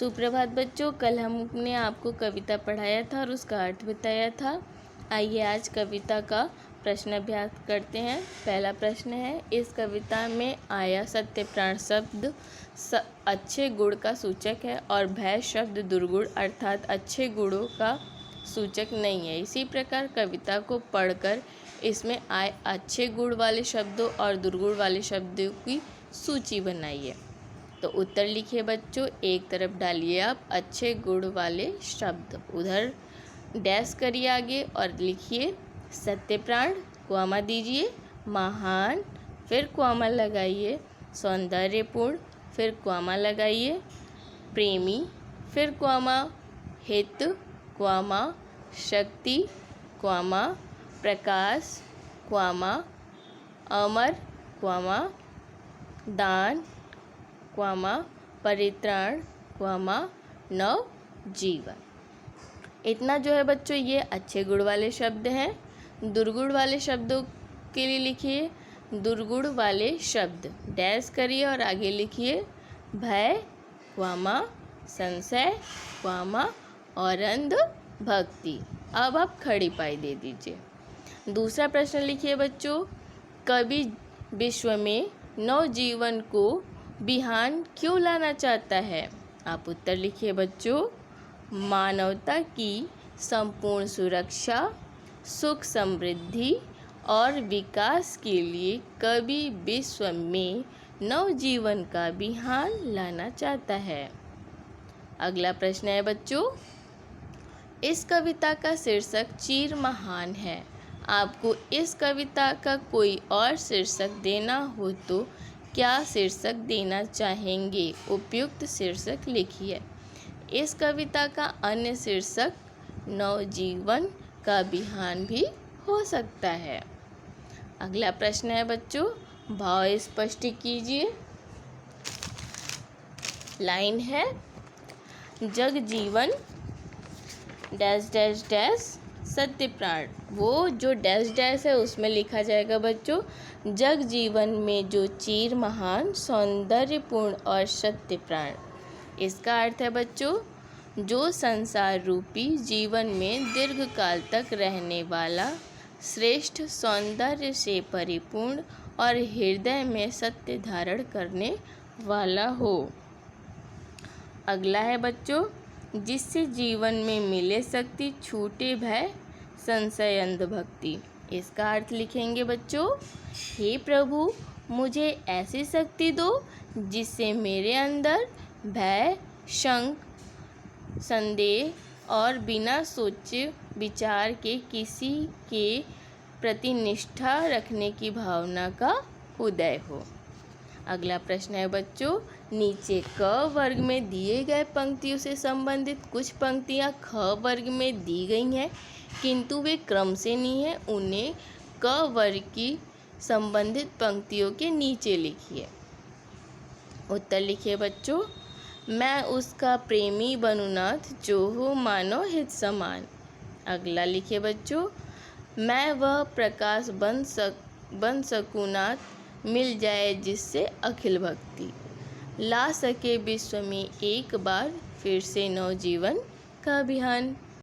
सुप्रभात बच्चों, कल हमने आपको कविता पढ़ाया था और उसका अर्थ बताया था। आइए आज कविता का प्रश्न अभ्यास करते हैं। पहला प्रश्न है, इस कविता में आया सत्य प्राण शब्द अच्छे गुण का सूचक है और भय शब्द दुर्गुण अर्थात अच्छे गुणों का सूचक नहीं है। इसी प्रकार कविता को पढ़कर इसमें आए अच्छे गुण वाले शब्दों और दुर्गुण वाले शब्दों की सूची बनाइए। तो उत्तर लिखिए बच्चों, एक तरफ डालिए आप अच्छे गुण वाले शब्द, उधर डैश करिए आगे और लिखिए सत्य प्राण, क्वामा दीजिए, महान, फिर क्वामा लगाइए, सौंदर्यपूर्ण, फिर क्वामा लगाइए, प्रेमी, फिर क्वामा, हित, क्वामा, शक्ति, क्वामा, प्रकाश, क्वामा, अमर, क्वामा, दान, क्वामा, परित्राण, क्वामा, नव जीवन। इतना जो है बच्चों ये अच्छे गुण वाले शब्द हैं। दुर्गुण वाले शब्दों के लिए लिखिए दुर्गुण वाले शब्द, डैश करिए और आगे लिखिए भय, क्वामा, संशय, क्वामा और अंध भक्ति। अब आप खड़ी पाई दे दीजिए। दूसरा प्रश्न लिखिए बच्चों, कवि विश्व में नवजीवन को बिहान क्यों लाना चाहता है? आप उत्तर लिखिए बच्चों, मानवता की संपूर्ण सुरक्षा, सुख समृद्धि और विकास के लिए कवि विश्व में नवजीवन का बिहान लाना चाहता है। अगला प्रश्न है बच्चों, इस कविता का शीर्षक चीर महान है। आपको इस कविता का कोई और शीर्षक देना हो तो क्या शीर्षक देना चाहेंगे? उपयुक्त शीर्षक लिखिए। इस कविता का अन्य शीर्षक नवजीवन का बिहान भी हो सकता है। अगला प्रश्न है बच्चों, भाव स्पष्ट कीजिए। लाइन है, जग जीवन डैश डैश डैश सत्य प्राण। वो जो डैश डैश है उसमें लिखा जाएगा बच्चों, जग जीवन में जो चीर महान, सौंदर्यपूर्ण और सत्य प्राण। इसका अर्थ है बच्चों, जो संसार रूपी जीवन में दीर्घ काल तक रहने वाला, श्रेष्ठ सौंदर्य से परिपूर्ण और हृदय में सत्य धारण करने वाला हो। अगला है बच्चों, जिससे जीवन में मिले शक्ति, छूटे भय, संशय, अंधभक्ति। इसका अर्थ लिखेंगे बच्चों, हे प्रभु मुझे ऐसी शक्ति दो जिससे मेरे अंदर भय, शंक, संदेह और बिना सोचे विचार के किसी के प्रति निष्ठा रखने की भावना का उदय हो। अगला प्रश्न है बच्चों, नीचे क वर्ग में दिए गए पंक्तियों से संबंधित कुछ पंक्तियां ख वर्ग में दी गई हैं किंतु वे क्रम से नहीं है। उन्हें क वर्ग की संबंधित पंक्तियों के नीचे लिखिए। उत्तर लिखिए बच्चों, मैं उसका प्रेमी बनूं नाथ, जो हो मानो हित समान। अगला लिखिए बच्चों, मैं वह प्रकाश बन सकूं नाथ, मिल जाए जिससे अखिल भक्ति, ला सके विश्व में एक बार फिर से नवजीवन का अभियान।